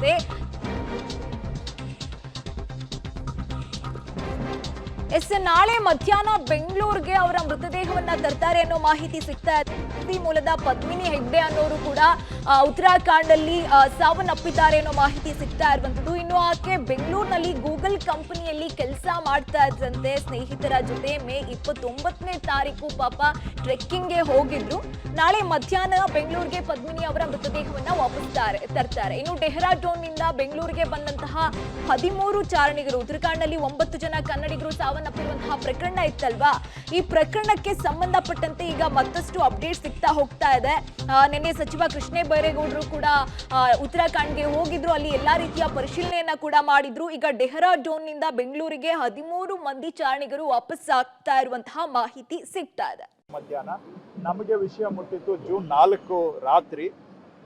ಇದೆ. ನಾಳೆ ಮಧ್ಯಾಹ್ನ ಬೆಂಗಳೂರಿಗೆ ಅವರ ಮೃತದೇಹವನ್ನ ತರ್ತಾರೆ ಅನ್ನೋ ಮಾಹಿತಿ ಸಿಗ್ತಾ ಇದೆ. ಮೂಲದ ಪದ್ಮಿನಿ ಹೆಗ್ಡೆ ಅನ್ನೋರು ಕೂಡ ಉತ್ತರಾಖಂಡಲ್ಲಿ ಸಾವನ್ನಪ್ಪಿದ್ದಾರೆ ಅನ್ನೋ ಮಾಹಿತಿ ಸಿಗ್ತಾ ಇರುವಂತದ್ದು. ಇನ್ನು ಆಕೆ ಬೆಂಗಳೂರಿನಲ್ಲಿ ಗೂಗಲ್ ಕಂಪನಿಯಲ್ಲಿ ಕೆಲಸ ಮಾಡ್ತಾ ಇದ್ದಂತೆ ಸ್ನೇಹಿತರ ಜೊತೆ ಮೇ 29ನೇ ತಾರೀಕು ಪಾಪ ಟ್ರೆಕ್ಕಿಂಗ್ಗೆ ಹೋಗಿದ್ರು. ನಾಳೆ ಮಧ್ಯಾಹ್ನ ಬೆಂಗಳೂರಿಗೆ ಪದ್ಮಿನಿ ಅವರ ಮೃತದೇಹವನ್ನ ವಾಪಸ್ ತರ್ತಾರೆ. ಇನ್ನು ಡೆಹ್ರಾಡೂನ್ ನಿಂದ ಬೆಂಗಳೂರಿಗೆ ಬಂದಂತಹ 13 ಚಾರಣಿಗರು, ಉತ್ತರಾಖಂಡಲ್ಲಿ 9 ಜನ ಕನ್ನಡಿಗರು ಸಾವನ್ನಪ್ಪಿರುವಂತಹ ಪ್ರಕರಣ ಇತ್ತಲ್ವಾ, ಈ ಪ್ರಕರಣಕ್ಕೆ ಸಂಬಂಧಪಟ್ಟಂತೆ ಈಗ ಮತ್ತಷ್ಟು ಅಪ್ಡೇಟ್ ಸಿಗ್ತಾ ಹೋಗ್ತಾ ಇದೆ. ನಿನ್ನೆ ಸಚಿವ ಕೃಷ್ಣ ಬೈರೇಗೌಡರು ಕೂಡ ಉತ್ತರಾಖಂಡ್ಗೆ ಹೋಗಿದ್ರು, ಅಲ್ಲಿ ಎಲ್ಲಾ ರೀತಿಯ ಪರಿಶೀಲನೆಯನ್ನ ಕೂಡ ಮಾಡಿದ್ರು. ಈಗ ಡೆಹ್ರಾಡೂನ್ ನಿಂದ ಬೆಂಗಳೂರಿಗೆ 13 ಮಂದಿ ಚಾರಣಿಗರು ವಾಪಸ್ ಆಗ್ತಾ ಇರುವಂತಹ ಮಾಹಿತಿ ಸಿಗ್ತಾ ಇದೆ. ಮಧ್ಯಾಹ್ನ ನಮಗೆ ವಿಷಯ ಮುಟ್ಟಿದ್ದು ಜೂನ್ 4 ರಾತ್ರಿ.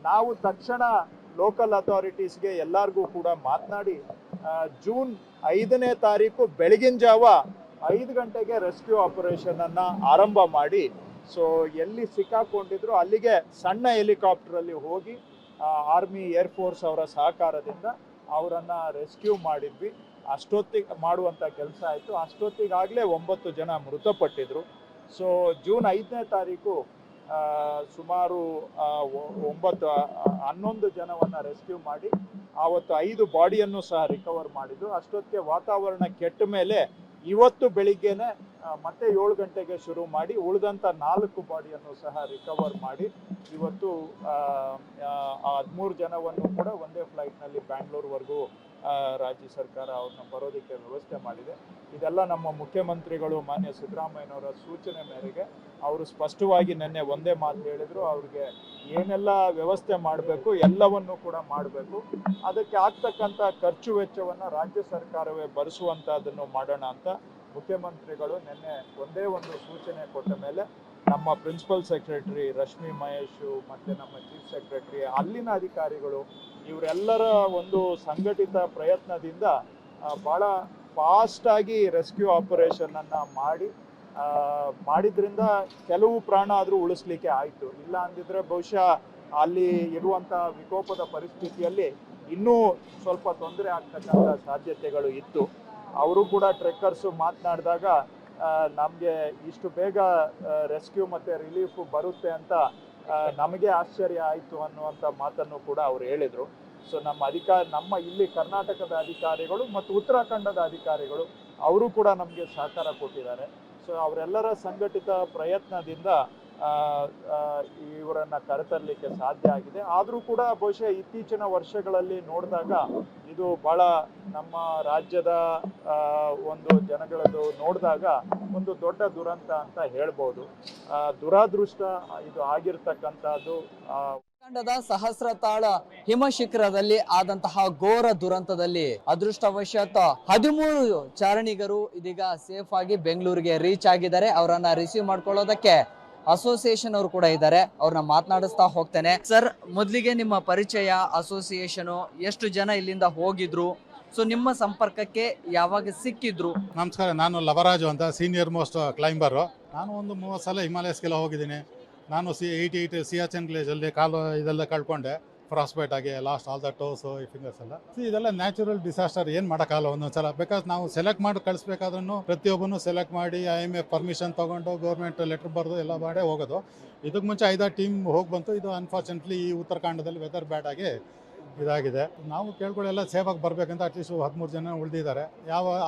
ನಾವು ತಕ್ಷಣ ಲೋಕಲ್ ಅಥಾರಿಟೀಸ್ಗೆ ಎಲ್ಲರಿಗೂ ಕೂಡ ಮಾತನಾಡಿ ಜೂನ್ 5ನೇ ತಾರೀಕು ಬೆಳಗಿನ ಜಾವ 5 ಗಂಟೆಗೆ ರೆಸ್ಕ್ಯೂ ಆಪರೇಷನ್ ಅನ್ನ ಆರಂಭ ಮಾಡಿ, ಸೊ ಎಲ್ಲಿ ಸಿಕ್ಕಾಕೊಂಡಿದ್ರು ಅಲ್ಲಿಗೆ ಸಣ್ಣ ಹೆಲಿಕಾಪ್ಟರಲ್ಲಿ ಹೋಗಿ ಆರ್ಮಿ ಏರ್ಫೋರ್ಸ್ ಅವರ ಸಹಕಾರದಿಂದ ಅವರನ್ನ ರೆಸ್ಕ್ಯೂ ಮಾಡಿದ್ವಿ. ಅಷ್ಟೊತ್ತಿಗೆ ಮಾಡುವಂಥ ಕೆಲಸ ಆಯಿತು. ಅಷ್ಟೊತ್ತಿಗಾಗಲೇ 9 ಜನ ಮೃತಪಟ್ಟಿದ್ರು. ಸೊ ಜೂನ್ 5ನೇ ತಾರೀಕು ಸುಮಾರು 11 ಜನವನ್ನು ರೆಸ್ಕ್ಯೂ ಮಾಡಿ ಆವತ್ತು 5 ಬಾಡಿಯನ್ನು ಸಹ ರಿಕವರ್ ಮಾಡಿದ್ರು. ಅಷ್ಟೊತ್ತಿಗೆ ವಾತಾವರಣ ಕೆಟ್ಟ ಮೇಲೆ ಇವತ್ತು ಬೆಳಿಗ್ಗೆನೆ ಮತ್ತೆ 7 ಗಂಟೆಗೆ ಶುರು ಮಾಡಿ ಉಳಿದಂಥ 4 ಬಾಡಿಯನ್ನು ಸಹ ರಿಕವರ್ ಮಾಡಿ ಇವತ್ತು 13 ಜನವನ್ನು ಕೂಡ ಒಂದೇ ಫ್ಲೈಟ್ನಲ್ಲಿ ಬ್ಯಾಂಗ್ಳೂರ್ವರೆಗೂ ರಾಜ್ಯ ಸರ್ಕಾರ ಅವ್ರನ್ನ ಬರೋದಕ್ಕೆ ವ್ಯವಸ್ಥೆ ಮಾಡಿದೆ. ಇದೆಲ್ಲ ನಮ್ಮ ಮುಖ್ಯಮಂತ್ರಿಗಳು ಮಾನ್ಯ ಸಿದ್ದರಾಮಯ್ಯನವರ ಸೂಚನೆ ಮೇರೆಗೆ ಅವರು ಸ್ಪಷ್ಟವಾಗಿ ನಿನ್ನೆ ಒಂದೇ ಮಾತು ಹೇಳಿದ್ರು, ಅವ್ರಿಗೆ ಏನೆಲ್ಲ ವ್ಯವಸ್ಥೆ ಮಾಡಬೇಕು ಎಲ್ಲವನ್ನು ಕೂಡ ಮಾಡಬೇಕು, ಅದಕ್ಕೆ ಆಗ್ತಕ್ಕಂಥ ಖರ್ಚು ವೆಚ್ಚವನ್ನು ರಾಜ್ಯ ಸರ್ಕಾರವೇ ಭರಿಸುವಂಥದ್ದನ್ನು ಮಾಡೋಣ ಅಂತ ಮುಖ್ಯಮಂತ್ರಿಗಳು ನಿನ್ನೆ ಒಂದೇ ಒಂದು ಸೂಚನೆ ಕೊಟ್ಟ ಮೇಲೆ ನಮ್ಮ ಪ್ರಿನ್ಸಿಪಲ್ ಸೆಕ್ರೆಟರಿ ರಶ್ಮಿ ಮಹೇಶ್ ಮತ್ತು ನಮ್ಮ ಚೀಫ್ ಸೆಕ್ರೆಟರಿ, ಅಲ್ಲಿನ ಅಧಿಕಾರಿಗಳು ಇವರೆಲ್ಲರ ಒಂದು ಸಂಘಟಿತ ಪ್ರಯತ್ನದಿಂದ ಭಾಳ ಫಾಸ್ಟಾಗಿ ರೆಸ್ಕ್ಯೂ ಆಪರೇಷನನ್ನು ಮಾಡಿದ್ರಿಂದ ಕೆಲವು ಪ್ರಾಣ ಆದರೂ ಉಳಿಸ್ಲಿಕ್ಕೆ ಆಯಿತು. ಇಲ್ಲ ಅಂದಿದ್ರೆ ಬಹುಶಃ ಅಲ್ಲಿ ಇರುವಂಥ ವಿಕೋಪದ ಪರಿಸ್ಥಿತಿಯಲ್ಲಿ ಇನ್ನೂ ಸ್ವಲ್ಪ ತೊಂದರೆ ಆಗ್ತಕ್ಕಂಥ ಸಾಧ್ಯತೆಗಳು ಇತ್ತು. ಅವರು ಕೂಡ ಟ್ರೆಕ್ಕರ್ಸು ಮಾತನಾಡಿದಾಗ ನಮಗೆ ಇಷ್ಟು ಬೇಗ ರೆಸ್ಕ್ಯೂ ಮತ್ತು ರಿಲೀಫ್ ಬರುತ್ತೆ ಅಂತ ನಮಗೆ ಆಶ್ಚರ್ಯ ಆಯಿತು ಅನ್ನುವಂಥ ಮಾತನ್ನು ಕೂಡ ಅವರು ಹೇಳಿದರು. ಸೊ ನಮ್ಮ ಇಲ್ಲಿ ಕರ್ನಾಟಕದ ಅಧಿಕಾರಿಗಳು ಮತ್ತು ಉತ್ತರಾಖಂಡದ ಅಧಿಕಾರಿಗಳು ಅವರು ಕೂಡ ನಮಗೆ ಸಹಕಾರ ಕೊಟ್ಟಿದ್ದಾರೆ. ಸೊ ಅವರೆಲ್ಲರ ಸಂಘಟಿತ ಪ್ರಯತ್ನದಿಂದ ಇವರನ್ನ ಕರೆತರಲಿಕ್ಕೆ ಸಾಧ್ಯ ಆಗಿದೆ. ಆದರೂ ಕೂಡ ಬಹುಶಃ ಇತ್ತೀಚಿನ ವರ್ಷಗಳಲ್ಲಿ ನೋಡಿದಾಗ ಇದು ಬಹಳ ನಮ್ಮ ರಾಜ್ಯದ ಒಂದು ಜನಗಳದ್ದು ನೋಡಿದಾಗ ಒಂದು ದೊಡ್ಡ ದುರಂತ ಅಂತ ಹೇಳ್ಬೋದು. ದುರಾದೃಷ್ಟ ಇದು ಆಗಿರ್ತಕ್ಕಂಥದ್ದು. ಉತ್ತರಾಖಂಡದ ಸಹಸ್ರತಾಳ ಹಿಮಶಿಖರದಲ್ಲಿ ಆದಂತಹ ಘೋರ ದುರಂತದಲ್ಲಿ ಅದೃಷ್ಟವಶಾತ್ 13 ಚಾರಣಿಗರು ಇದೀಗ ಸೇಫ್ ಆಗಿ ಬೆಂಗಳೂರಿಗೆ ರೀಚ್ ಆಗಿದ್ದಾರೆ. ಅವರನ್ನ ರಿಸೀವ್ ಮಾಡ್ಕೊಳ್ಳೋದಕ್ಕೆ ಅಸೋಸಿಯೇಷನ್ ಅವರು ಕೂಡ ಇದ್ದಾರೆ, ಅವ್ರನ್ನ ಮಾತನಾಡಿಸ್ತಾ ಹೋಗ್ತೇನೆ. ಸರ್, ಮೊದಲಿಗೆ ನಿಮ್ಮ ಪರಿಚಯ, ಅಸೋಸಿಯೇಷನ್, ಎಷ್ಟು ಜನ ಇಲ್ಲಿಂದ ಹೋಗಿದ್ರು, ಸೊ ನಿಮ್ಮ ಸಂಪರ್ಕಕ್ಕೆ ಯಾವಾಗ ಸಿಕ್ಕಿದ್ರು? ನಮಸ್ಕಾರ, ನಾನು ಲವರಾಜು ಅಂತ ಸೀನಿಯರ್ ಮೋಸ್ಟ್ ಕ್ಲೈಂಬರು. ನಾನು ಒಂದು 30 ಸಲ ಹಿಮಾಲಯಸ್ಗೆಲ್ಲ ಹೋಗಿದ್ದೀನಿ. ನಾನು 88 ಸಿಯಾಚಿನ್ ಗ್ಲೇಜಲ್ಲಿ ಕಾಲು ಇದೆಲ್ಲ ಕಳ್ಕೊಂಡೆ, ಫ್ರಾಸ್ಟ್ ಬೈಟ್ ಆಗಿ last all the toes fingers ಎಲ್ಲ. ಇದೆಲ್ಲ ನ್ಯಾಚುರಲ್ ಡಿಸಾಸ್ಟರ್, ಏನು ಮಾಡೋಕ್ಕಾಗಲ್ಲ ಒಂದೊಂದ್ಸಲ. ಬಿಕಾಸ್ ನಾವು ಸೆಲೆಕ್ಟ್ ಮಾಡಿ ಕಳಿಸ್ಬೇಕಾದ್ರೂ ಪ್ರತಿಯೊಬ್ಬನು ಸೆಲೆಕ್ಟ್ ಮಾಡಿ IMF ಪರ್ಮಿಷನ್ ತೊಗೊಂಡು ಗೌರ್ಮೆಂಟ್ ಲೆಟರ್ ಬರೆದು ಎಲ್ಲ ಮಾಡೇ ಹೋಗೋದು. ಇದಕ್ಕೆ ಮುಂಚೆ 5 ಟೀಮ್ ಹೋಗಿ ಬಂತು. ಇದು ಅನ್ಫಾರ್ಚುನೇಟ್ಲಿ ಈ ಉತ್ತರಾಖಂಡದಲ್ಲಿ ವೆದರ್ ಬ್ಯಾಡ್ ಆಗಿ ಇದಾಗಿದೆ. ನಾವು ಕೇಳ್ಕೊಳ್ಳೆಲ್ಲ ಸೇಫಾಗಿ ಬರಬೇಕಂತ ಅಟ್ಲೀಸ್ಟ್ 13 ಜನ ಉಳಿದಿದ್ದಾರೆ.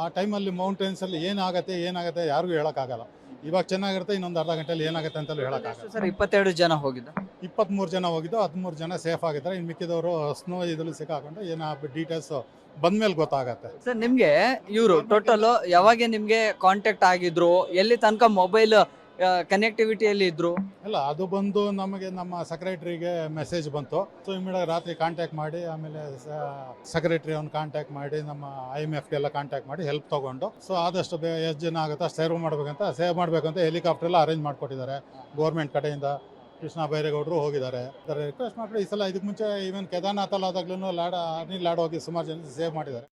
ಆ ಟೈಮಲ್ಲಿ ಮೌಂಟೇನ್ಸಲ್ಲಿ ಏನಾಗುತ್ತೆ ಯಾರಿಗೂ ಹೇಳೋಕ್ಕಾಗಲ್ಲ. ಇವಾಗ ಚೆನ್ನಾಗಿರುತ್ತೆ, ಇನ್ನೊಂದು ಅರ್ಧ ಗಂಟೆಯಲ್ಲಿ ಏನಾಗುತ್ತೆ ಅಂತಲೂ ಹೇಳೋಕ್ಕಾಗಲ್ಲ. ಸರ್, 22 ಜನ ಹೋಗಿದ್ದು, 23 ಜನ ಹೋಗಿದ್ದು, 13 ಜನ ಸೇಫ್ ಆಗಿದ್ದಾರೆ. ಇನ್ನು ಮಿಕ್ಕಿದವರು ಸ್ನೋ ಇದರಲ್ಲಿ ಸಿಕ್ಕಾಕೊಂಡು ಏನೋ ಡೀಟೇಲ್ಸ್ ಬಂದ್ಮೇಲೆ ಗೊತ್ತಾಗತ್ತೆ. ಸರ್, ನಿಮ್ಗೆ ಇವರು ಟೋಟಲ್ ಯಾವಾಗ ನಿಮ್ಗೆ ಕಾಂಟ್ಯಾಕ್ಟ್ ಆಗಿದ್ರು, ಎಲ್ಲಿ ತನಕ ಮೊಬೈಲ್ ಕನೆಕ್ಟಿವಿಟಿಯಲ್ಲಿ ಇದ್ರು? ಇಲ್ಲ, ಅದು ಬಂದು ನಮಗೆ ನಮ್ಮ ಸೆಕ್ರೆಟ್ರಿಗೆ ಮೆಸೇಜ್ ಬಂತು. ಸೊ ಇಮಿಡಿಯೇಟ್ ರಾತ್ರಿ ಕಾಂಟ್ಯಾಕ್ಟ್ ಮಾಡಿ, ಆಮೇಲೆ ಸೆಕ್ರೆಟ್ರಿ ಅವ್ನು ಕಾಂಟ್ಯಾಕ್ಟ್ ಮಾಡಿ, ನಮ್ಮ IMFಗೆಲ್ಲ ಕಾಂಟ್ಯಾಕ್ಟ್ ಮಾಡಿ ಹೆಲ್ಪ್ ತೊಗೊಂಡು, ಸೊ ಆದಷ್ಟು ಎಷ್ಟು ಜನ ಆಗುತ್ತೋ ಸೇವ್ ಮಾಡಬೇಕಂತ ಹೆಲಿಕಾಪ್ಟರ್ ಎಲ್ಲ ಅರೇಂಜ್ ಮಾಡಿಕೊಟ್ಟಿದ್ದಾರೆ ಗೌರ್ಮೆಂಟ್ ಕಡೆಯಿಂದ. ಕೃಷ್ಣ ಬೈರೇಗೌಡರು ಹೋಗಿದ್ದಾರೆ. ರಿಕ್ವೆಸ್ಟ್ ಮಾಡಿ ಈ ಸಲ ಇದಕ್ಕೆ ಮುಂಚೆ ಈವನ್ ಕೇದಾರ್ನಾಥಲ್ಲಿ ಆದಾಗ್ಲೂ ಅನಿಲ್ ಲಾಡ್ ಹೋಗಿ ಸುಮಾರು ಜನ ಸೇವ್ ಮಾಡಿದ್ದಾರೆ.